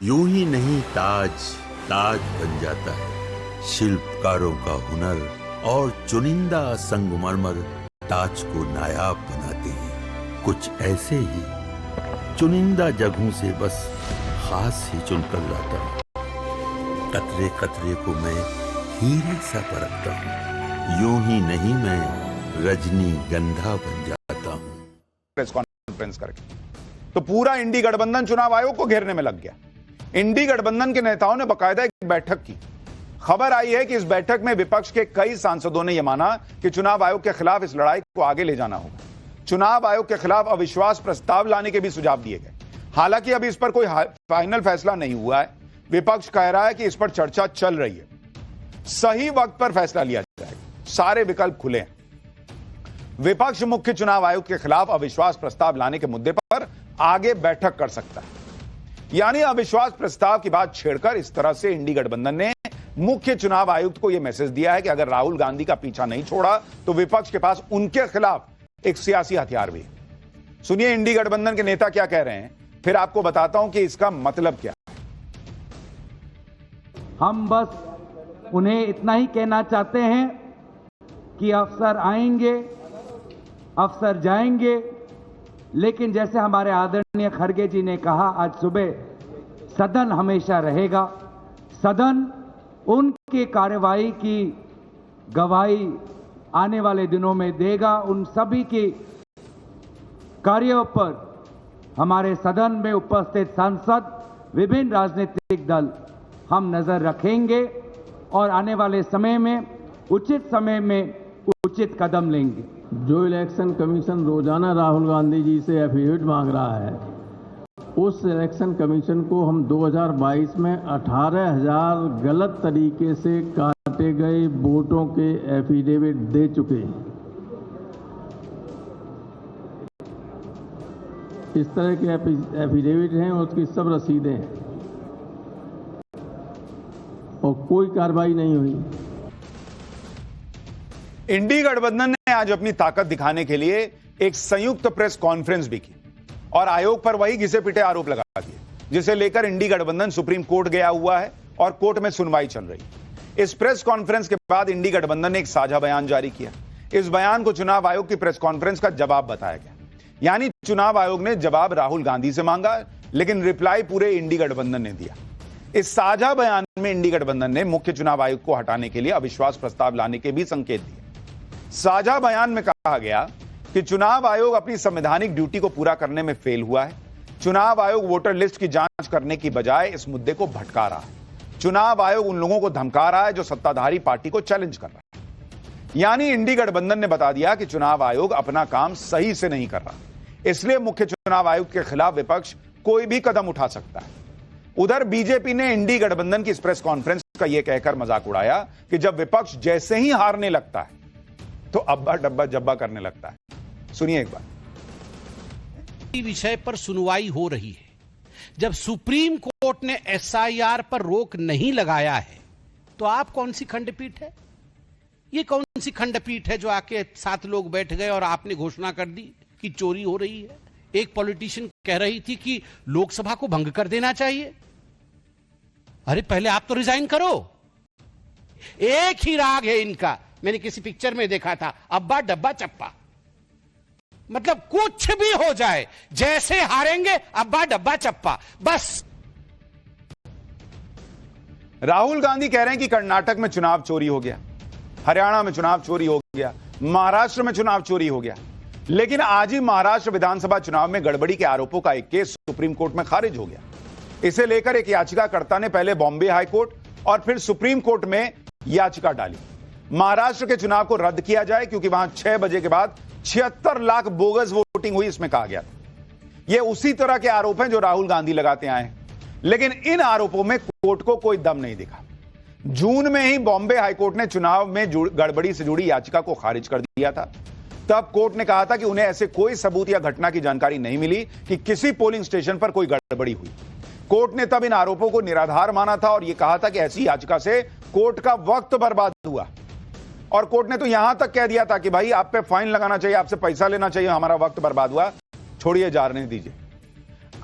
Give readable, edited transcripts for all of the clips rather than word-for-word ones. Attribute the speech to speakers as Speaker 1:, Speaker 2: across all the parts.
Speaker 1: यूं ही नहीं ताज ताज बन जाता है। शिल्पकारों का हुनर और चुनिंदा संगमरमर ताज को नायाब बनाते हैं। कुछ ऐसे ही चुनिंदा जगहों से बस खास ही चुनकर लाता हूँ। कतरे कतरे को मैं हीरे सा परखता हूँ। यूं ही नहीं मैं रजनीगंधा बन जाता हूँ।
Speaker 2: प्रेस कॉन्फ्रेंस करके तो पूरा इंडी गठबंधन चुनाव आयोग को घेरने में लग गया। इंडी गठबंधन के नेताओं ने बाकायदा एक बैठक की। खबर आई है कि इस बैठक में विपक्ष के कई सांसदों ने यह माना कि चुनाव आयोग के खिलाफ इस लड़ाई को आगे ले जाना होगा। चुनाव आयोग के खिलाफ अविश्वास प्रस्ताव लाने के भी सुझाव दिए गए। हालांकि अभी इस पर कोई फाइनल फैसला नहीं हुआ है। विपक्ष कह रहा है कि इस पर चर्चा चल रही है, सही वक्त पर फैसला लिया जाएगा, सारे विकल्प खुले हैं। विपक्ष मुख्य चुनाव आयोग के खिलाफ अविश्वास प्रस्ताव लाने के मुद्दे पर आगे बैठक कर सकता है। यानी अविश्वास प्रस्ताव की बात छेड़कर इस तरह से इंडी गठबंधन ने मुख्य चुनाव आयुक्त को यह मैसेज दिया है कि अगर राहुल गांधी का पीछा नहीं छोड़ा तो विपक्ष के पास उनके खिलाफ एक सियासी हथियार भी है। सुनिए इंडी गठबंधन के नेता क्या कह रहे हैं, फिर आपको बताता हूं कि इसका मतलब क्या।
Speaker 3: हम बस उन्हें इतना ही कहना चाहते हैं कि अफसर आएंगे, अफसर जाएंगे, लेकिन जैसे हमारे आदरणीय खड़गे जी ने कहा आज सुबह, सदन हमेशा रहेगा। सदन उनकी कार्यवाही की गवाही आने वाले दिनों में देगा। उन सभी की कार्यों पर हमारे सदन में उपस्थित सांसद, विभिन्न राजनीतिक दल हम नजर रखेंगे और आने वाले समय में उचित समय में उचित कदम लेंगे।
Speaker 4: जो इलेक्शन कमीशन रोजाना राहुल गांधी जी से एफिडेविट मांग रहा है, उस इलेक्शन कमीशन को हम 2022 में 18,000 गलत तरीके से काटे गए वोटों के एफिडेविट दे चुके हैं। इस तरह के एफिडेविट हैं, उसकी सब रसीदें हैं और कोई कार्रवाई नहीं हुई।
Speaker 2: इंडी गठबंधन ने आज अपनी ताकत दिखाने के लिए एक संयुक्त प्रेस कॉन्फ्रेंस भी की और आयोग पर वही घिसे पिटे आरोप लगा दिए, जिसे लेकर इंडी गठबंधन सुप्रीम कोर्ट गया हुआ है और कोर्ट में सुनवाई चल रही है। इस प्रेस कॉन्फ्रेंस के बाद इंडी गठबंधन ने एक साझा बयान जारी किया। इस बयान को चुनाव आयोग की प्रेस कॉन्फ्रेंस का जवाब बताया गया। यानी चुनाव आयोग ने जवाब राहुल गांधी से मांगा, लेकिन रिप्लाई पूरे इंडी गठबंधन ने दिया। इस साझा बयान में इंडी गठबंधन ने मुख्य चुनाव आयोग को हटाने के लिए अविश्वास प्रस्ताव लाने के भी संकेत दिए। साझा बयान में कहा गया कि चुनाव आयोग अपनी संवैधानिक ड्यूटी को पूरा करने में फेल हुआ है। चुनाव आयोग वोटर लिस्ट की जांच करने की बजाय इस मुद्दे को भटका रहा है। चुनाव आयोग उन लोगों को धमका रहा है जो सत्ताधारी पार्टी को चैलेंज कर रहा है। यानी इंडी गठबंधन ने बता दिया कि चुनाव आयोग अपना काम सही से नहीं कर रहा, इसलिए मुख्य चुनाव आयुक्त के खिलाफ विपक्ष कोई भी कदम उठा सकता है। उधर बीजेपी ने इंडी गठबंधन की इस प्रेस कॉन्फ्रेंस का यह कहकर मजाक उड़ाया कि जब विपक्ष जैसे ही हारने लगता है तो अब्बा डब्बा जब्बा करने लगता है। सुनिए एक बार।
Speaker 5: विषय पर सुनवाई हो रही है। जब सुप्रीम कोर्ट ने एसआईआर पर रोक नहीं लगाया है तो आप कौन सी खंडपीठ है? ये कौन सी खंडपीठ है जो आके 7 लोग बैठ गए और आपने घोषणा कर दी कि चोरी हो रही है? एक पॉलिटिशियन कह रही थी कि लोकसभा को भंग कर देना चाहिए। अरे पहले आप तो रिजाइन करो। एक ही राग है इनका, मैंने किसी पिक्चर में देखा था, अब्बा डब्बा चप्पा। मतलब कुछ भी हो जाए, जैसे हारेंगे अब्बा डब्बा चप्पा, बस।
Speaker 2: राहुल गांधी कह रहे हैं कि कर्नाटक में चुनाव चोरी हो गया, हरियाणा में चुनाव चोरी हो गया, महाराष्ट्र में चुनाव चोरी हो गया। लेकिन आज ही महाराष्ट्र विधानसभा चुनाव में गड़बड़ी के आरोपों का एक केस सुप्रीम कोर्ट में खारिज हो गया। इसे लेकर एक याचिकाकर्ता ने पहले बॉम्बे हाईकोर्ट और फिर सुप्रीम कोर्ट में याचिका डाली। महाराष्ट्र के चुनाव को रद्द किया जाए क्योंकि वहां 6 बजे के बाद 76 लाख बोगस वोटिंग हुई, इसमें कहा गया था। यह उसी तरह के आरोप हैं जो राहुल गांधी लगाते आए हैं, लेकिन इन आरोपों में कोर्ट को कोई दम नहीं दिखा। जून में ही बॉम्बे हाईकोर्ट ने चुनाव में गड़बड़ी से जुड़ी याचिका को खारिज कर दिया था। तब कोर्ट ने कहा था कि उन्हें ऐसे कोई सबूत या घटना की जानकारी नहीं मिली कि किसी पोलिंग स्टेशन पर कोई गड़बड़ी हुई। कोर्ट ने तब इन आरोपों को निराधार माना था और यह कहा था कि ऐसी याचिका से कोर्ट का वक्त बर्बाद हुआ। और कोर्ट ने तो यहां तक कह दिया था कि भाई आप पे फाइन लगाना चाहिए, आपसे पैसा लेना चाहिए, हमारा वक्त बर्बाद हुआ, छोड़िए, जाने दीजिए।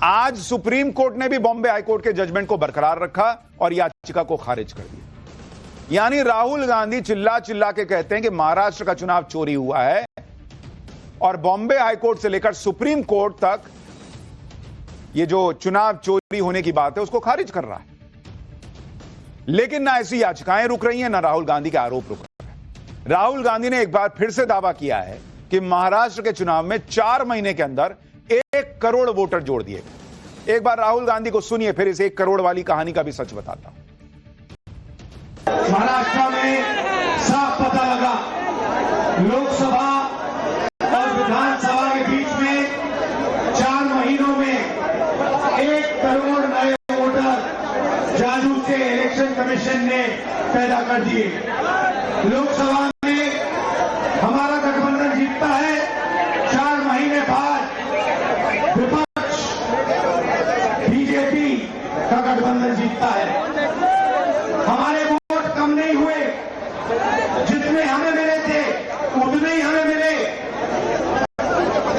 Speaker 2: आज सुप्रीम कोर्ट ने भी बॉम्बे हाईकोर्ट के जजमेंट को बरकरार रखा और याचिका को खारिज कर दिया। यानी राहुल गांधी चिल्ला चिल्ला के कहते हैं कि महाराष्ट्र का चुनाव चोरी हुआ है और बॉम्बे हाईकोर्ट से लेकर सुप्रीम कोर्ट तक ये जो चुनाव चोरी होने की बात है उसको खारिज कर रहा है। लेकिन ना ऐसी याचिकाएं रुक रही हैं, ना राहुल गांधी के आरोप रुक रहे हैं। राहुल गांधी ने एक बार फिर से दावा किया है कि महाराष्ट्र के चुनाव में 4 महीने के अंदर 1 करोड़ वोटर जोड़ दिए गए। एक बार राहुल गांधी को सुनिए, फिर इस 1 करोड़ वाली कहानी का भी सच बताता हूं।
Speaker 6: महाराष्ट्र में साफ पता लगा, लोकसभा और विधानसभा के बीच में 4 महीनों में 1 करोड़ नए वोटर जादू से इलेक्शन कमीशन ने पैदा कर दिए। लोकसभा में हमारा गठबंधन जीतता है, 4 महीने बाद विपक्ष बीजेपी का गठबंधन जीतता है। हमारे वोट कम नहीं हुए, जितने हमें मिले थे उतने ही हमें मिले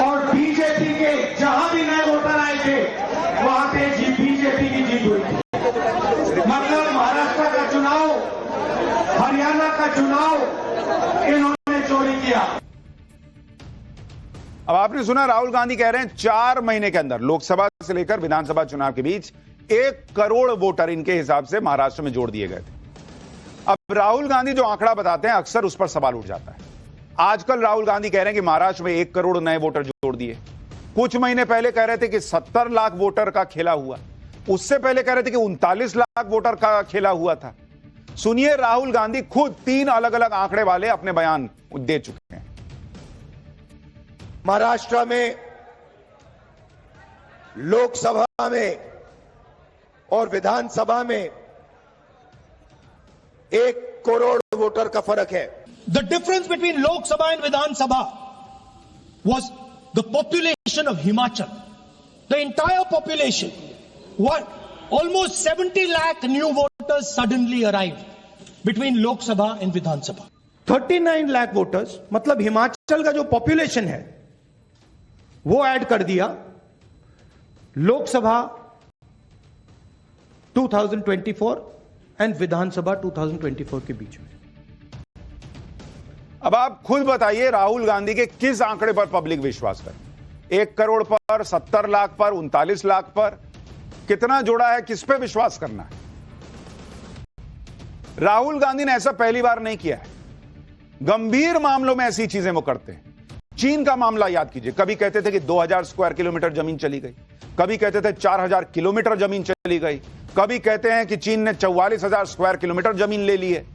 Speaker 6: और बीजेपी के जहां भी नए वोटर आए थे वहां पे बीजेपी की जीत हुई थी। मतलब महाराष्ट्र का चुनाव, हरियाणा का चुनाव इन्होंने चोरी किया।
Speaker 2: अब आपने सुना, राहुल गांधी कह रहे हैं 4 महीने के अंदर लोकसभा से लेकर विधानसभा चुनाव के बीच 1 करोड़ वोटर इनके हिसाब से महाराष्ट्र में जोड़ दिए गए थे। अब राहुल गांधी जो आंकड़ा बताते हैं अक्सर उस पर सवाल उठ जाता है। आजकल राहुल गांधी कह रहे हैं कि महाराष्ट्र में 1 करोड़ नए वोटर जोड़ दिए। कुछ महीने पहले कह रहे थे कि 70 लाख वोटर का खेला हुआ, उससे पहले कह रहे थे कि 39 लाख वोटर का खेला हुआ था। सुनिए, राहुल गांधी खुद 3 अलग अलग आंकड़े वाले अपने बयान दे चुके हैं।
Speaker 6: महाराष्ट्र में लोकसभा में और विधानसभा में 1 करोड़ वोटर का फर्क है।
Speaker 7: The difference between Lok Sabha and Vidhan Sabha was the population of Himachal. The entire population, almost 70 lakh new voters suddenly arrived between Lok Sabha and Vidhan Sabha.
Speaker 6: 39 lakh voters, मतलब हिमाचल का जो पॉपुलेशन है वो add कर दिया Lok Sabha 2024 and विधानसभा 2024 के बीच में।
Speaker 2: अब आप खुद बताइए, राहुल गांधी के किस आंकड़े पर पब्लिक विश्वास करे? 1 करोड़ पर, 70 लाख पर, 39 लाख पर? कितना जोड़ा है, किस पे विश्वास करना है? राहुल गांधी ने ऐसा पहली बार नहीं किया है। गंभीर मामलों में ऐसी चीजें वो करते हैं। चीन का मामला याद कीजिए, कभी कहते थे कि 2000 स्क्वायर किलोमीटर जमीन चली गई, कभी कहते थे 4000 किलोमीटर जमीन चली गई, कभी कहते हैं कि चीन ने 44,000 स्क्वायर किलोमीटर जमीन ले ली है।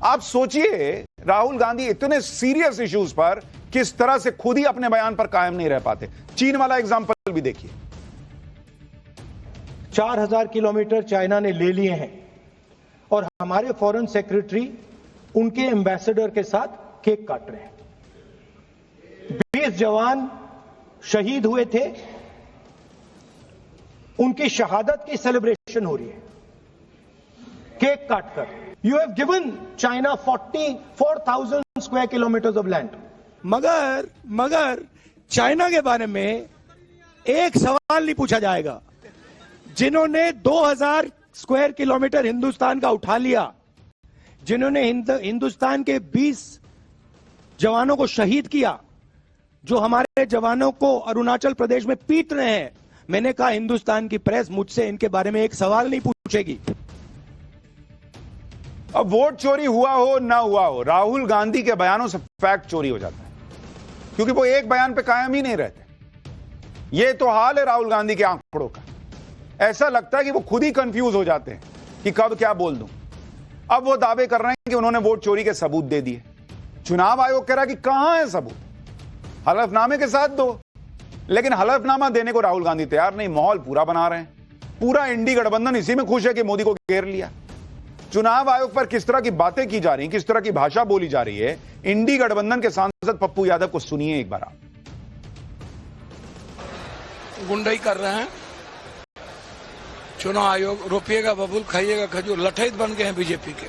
Speaker 2: आप सोचिए, राहुल गांधी इतने सीरियस इश्यूज पर किस तरह से खुद ही अपने बयान पर कायम नहीं रह पाते। चीन वाला एग्जांपल भी देखिए।
Speaker 7: 4000 किलोमीटर चाइना ने ले लिए हैं और हमारे फॉरेन सेक्रेटरी उनके एम्बेसडर के साथ केक काट रहे हैं। 20 जवान शहीद हुए थे, उनकी शहादत की सेलिब्रेशन हो रही है केक काटकर। You have given China 44,000 square kilometres of land.
Speaker 6: मगर चाइना के बारे में एक सवाल नहीं पूछा जाएगा। जिन्होंने 2000 स्क्वायर किलोमीटर हिंदुस्तान का उठा लिया, जिन्होंने हिंदुस्तान के 20 जवानों को शहीद किया, जो हमारे जवानों को अरुणाचल प्रदेश में पीट रहे हैं, मैंने कहा हिंदुस्तान की प्रेस मुझसे इनके बारे में एक सवाल नहीं पूछेगी।
Speaker 2: अब वोट चोरी हुआ हो ना हुआ हो, राहुल गांधी के बयानों से फैक्ट चोरी हो जाता है, क्योंकि वो एक बयान पे कायम ही नहीं रहते। ये तो हाल है राहुल गांधी के आंकड़ों का। ऐसा लगता है कि वो खुद ही कंफ्यूज हो जाते हैं कि कब क्या बोल दूं। अब वो दावे कर रहे हैं कि उन्होंने वोट चोरी के सबूत दे दिए। चुनाव आयोग कह रहा है कि कहां है सबूत, हलफनामे के साथ दो। लेकिन हलफनामा देने को राहुल गांधी तैयार नहीं। माहौल पूरा बना रहे हैं, पूरा इंडी गठबंधन इसी में खुश है कि मोदी को घेर लिया। चुनाव आयोग पर किस तरह की बातें की जा रही, किस तरह की भाषा बोली जा रही है, इंडी गठबंधन के सांसद पप्पू यादव को सुनिए एक बार आप।
Speaker 8: गुंडाई कर रहे हैं, चुनाव आयोग रोपिएगा बबुल खाइएगा खजूर, लठैत बन गए हैं बीजेपी के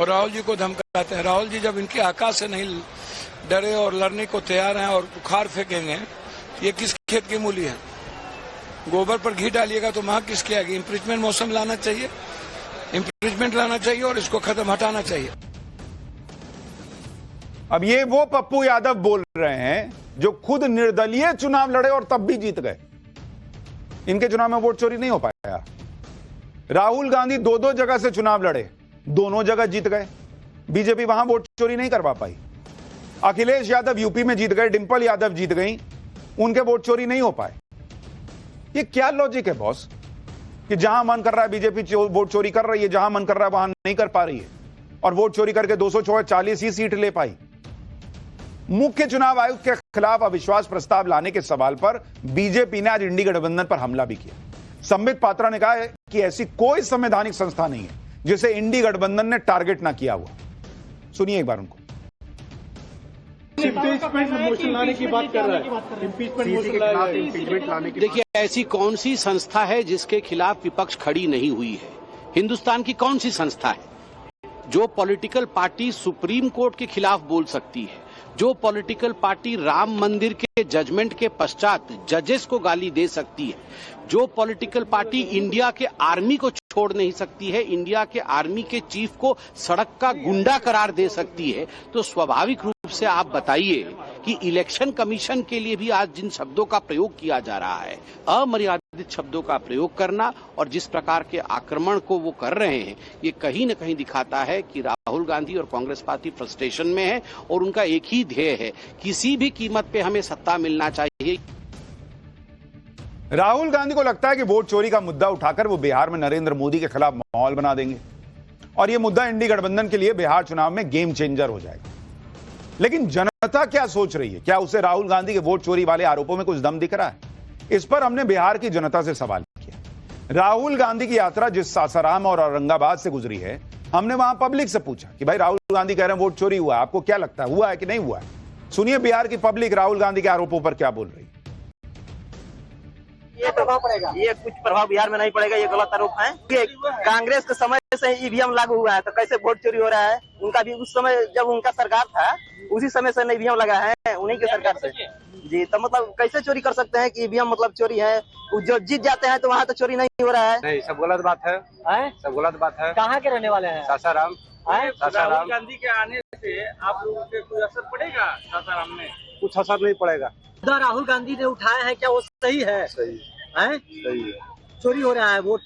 Speaker 8: और राहुल जी को धमकाते हैं। राहुल जी जब इनके आकाश से नहीं डरे और लड़ने को तैयार हैं और बुखार फेंकेंगे, ये किस खेत की मूली है? गोबर पर घी डालिएगा तो महक किसकी आएगी? इम्पीचमेंट मौसम लाना चाहिए, इम्पीचमेंट लाना चाहिए और इसको खत्म हटाना चाहिए।
Speaker 2: अब ये वो पप्पू यादव बोल रहे हैं जो खुद निर्दलीय चुनाव लड़े और तब भी जीत गए। इनके चुनाव में वोट चोरी नहीं हो पाया। राहुल गांधी दो दो जगह से चुनाव लड़े, दोनों जगह जीत गए। बीजेपी वहां वोट चोरी नहीं करवा पाई। अखिलेश यादव यूपी में जीत गए, डिंपल यादव जीत गई, उनके वोट चोरी नहीं हो पाए। ये क्या लॉजिक है बॉस कि जहां मन कर रहा है बीजेपी वोट चोरी कर रही है, जहां मन कर रहा है वहां नहीं कर पा रही है, और वोट चोरी करके 240 ही सीट ले पाई। मुख्य चुनाव आयुक्त के खिलाफ अविश्वास प्रस्ताव लाने के सवाल पर बीजेपी ने आज इंडी गठबंधन पर हमला भी किया। संबित पात्रा ने कहा है कि ऐसी कोई संवैधानिक संस्था नहीं है जिसे इंडी गठबंधन ने टारगेट ना किया हुआ। सुनिए एक बार उनको।
Speaker 9: इम्पीचमेंट मोशन लाने की बात कर रहा है, इम्पीचमेंट लाने की।
Speaker 5: देखिए, ऐसी कौन सी संस्था है जिसके खिलाफ विपक्ष खड़ी नहीं हुई है? हिंदुस्तान की कौन सी संस्था है जो पॉलिटिकल पार्टी सुप्रीम कोर्ट के खिलाफ बोल सकती है, जो पॉलिटिकल पार्टी राम मंदिर के जजमेंट के पश्चात जजेस को गाली दे सकती है, जो पॉलिटिकल पार्टी इंडिया के आर्मी को छोड़ नहीं सकती है, इंडिया के आर्मी के चीफ को सड़क का गुंडा करार दे सकती है? तो स्वाभाविक रूप से आप बताइए कि इलेक्शन कमीशन के लिए भी आज जिन शब्दों का प्रयोग किया जा रहा है, अमर्यादित शब्दों का प्रयोग करना और जिस प्रकार के आक्रमण को वो कर रहे हैं, ये कहीं न कहीं दिखाता है कि राहुल गांधी और कांग्रेस पार्टी फ्रस्ट्रेशन में है और उनका एक ही ध्येय है, किसी भी कीमत पे हमें सत्ता मिलना चाहिए।
Speaker 2: राहुल गांधी को लगता है कि वोट चोरी का मुद्दा उठाकर वो बिहार में नरेंद्र मोदी के खिलाफ माहौल बना देंगे और ये मुद्दा इंडी गठबंधन के लिए बिहार चुनाव में गेम चेंजर हो जाएगा। लेकिन जनता क्या सोच रही है? क्या उसे राहुल गांधी के वोट चोरी वाले आरोपों में कुछ दम दिख रहा है? इस पर हमने बिहार की जनता से सवाल किया। राहुल गांधी की यात्रा जिस सासाराम और औरंगाबाद से गुजरी है, हमने वहां पब्लिक से पूछा कि भाई राहुल गांधी कह रहे हैं वोट चोरी हुआ, आपको क्या लगता है, हुआ है कि नहीं हुआ है? सुनिए बिहार की पब्लिक राहुल गांधी के आरोपों पर क्या बोल रही है।
Speaker 10: ये प्रभाव पड़ेगा, ये कुछ प्रभाव बिहार में नहीं पड़ेगा, ये गलत आरोप है। कांग्रेस के समय से ईवीएम लागू हुआ है तो कैसे वोट चोरी हो रहा है? उनका भी उस समय जब उनका सरकार था उसी समय से ईवीएम लगा है, उन्हीं के सरकार से जी। तो मतलब कैसे चोरी कर सकते हैं कि ईवीएम मतलब चोरी है? जो जीत जाते हैं तो वहाँ तो चोरी नहीं हो रहा है।
Speaker 9: नहीं, सब गलत बात है, सब गलत बात है।
Speaker 10: कहाँ के रहने वाले हैं?
Speaker 9: सासाराम।
Speaker 10: राहुल
Speaker 9: गांधी के आने से आप लोगों पे कोई असर पड़ेगा? सासाराम में कुछ असर नहीं पड़ेगा।
Speaker 10: राहुल गांधी ने उठाया है, क्या वो सही है?
Speaker 9: सही
Speaker 10: है,
Speaker 9: सही है।
Speaker 10: चोरी हो रहा है वोट।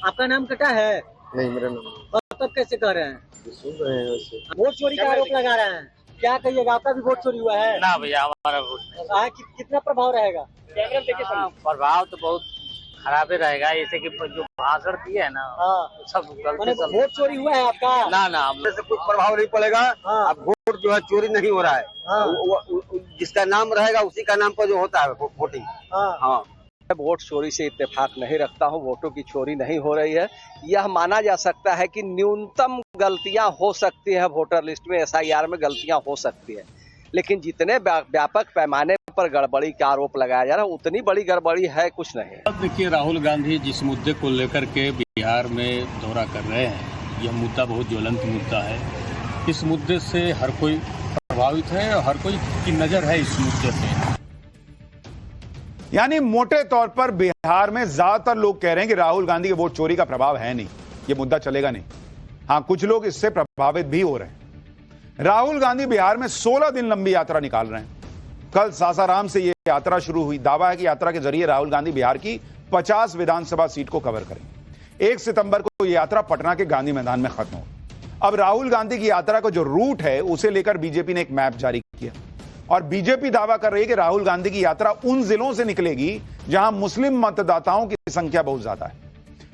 Speaker 10: आपका नाम कटा है?
Speaker 9: नहीं, मेरा नाम।
Speaker 10: तब कैसे कह रहे हैं?
Speaker 9: सुन रहे हैं वैसे।
Speaker 10: वोट चोरी का आरोप लगा रहे हैं, क्या कहिएगा? आपका भी वोट चोरी हुआ है?
Speaker 9: ना भैया, हमारा वोट
Speaker 10: कितना प्रभाव रहेगा?
Speaker 9: प्रभाव तो बहुत खराब ही रहेगा। ऐसे कि जो भाषण दिए है ना, सब गलत।
Speaker 10: वोट चोरी हुआ है आपका?
Speaker 9: ना, हम से कुछ प्रभाव नहीं पड़ेगा। अब वोट जो है चोरी नहीं हो रहा है, जिसका नाम रहेगा उसी का नाम पर जो होता है वोटिंग। हाँ,
Speaker 11: वोट चोरी से इत्तेफाक नहीं रखता हूं। वोटों की चोरी नहीं हो रही है। यह माना जा सकता है कि न्यूनतम गलतियां हो सकती है, वोटर लिस्ट में एसआईआर में गलतियां हो सकती है, लेकिन जितने व्यापक पैमाने पर गड़बड़ी का आरोप लगाया जा रहा है उतनी बड़ी गड़बड़ी है कुछ नहीं।
Speaker 4: देखिए, राहुल गांधी जिस मुद्दे को लेकर के बिहार में दौरा कर रहे हैं, यह मुद्दा बहुत ज्वलंत मुद्दा है। इस मुद्दे से हर कोई प्रभावित है और हर कोई की नजर है इस मुद्दे पे।
Speaker 2: यानी मोटे तौर पर बिहार में ज्यादातर लोग कह रहे हैं कि राहुल गांधी के वोट चोरी का प्रभाव है नहीं, ये मुद्दा चलेगा नहीं। हां, कुछ लोग इससे प्रभावित भी हो रहे हैं। राहुल गांधी बिहार में 16 दिन लंबी यात्रा निकाल रहे हैं। कल सासाराम से यह यात्रा शुरू हुई। दावा है कि यात्रा के जरिए राहुल गांधी बिहार की 50 विधानसभा सीट को कवर करेंगे। 1 सितंबर को यह यात्रा पटना के गांधी मैदान में खत्म होगी। अब राहुल गांधी की यात्रा का जो रूट है उसे लेकर बीजेपी ने एक मैप जारी किया और बीजेपी दावा कर रही है कि राहुल गांधी की यात्रा उन जिलों से निकलेगी जहां मुस्लिम मतदाताओं की संख्या बहुत ज्यादा है,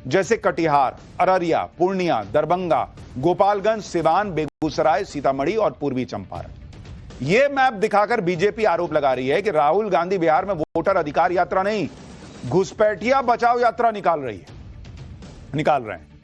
Speaker 2: जैसे कटिहार, अररिया, पूर्णिया, दरभंगा, गोपालगंज, सिवान, बेगूसराय, सीतामढ़ी और पूर्वी चंपारण। यह मैप दिखाकर बीजेपी आरोप लगा रही है कि राहुल गांधी बिहार में वोटर अधिकार यात्रा नहीं, घुसपैठिया बचाओ यात्रा निकाल रहे हैं।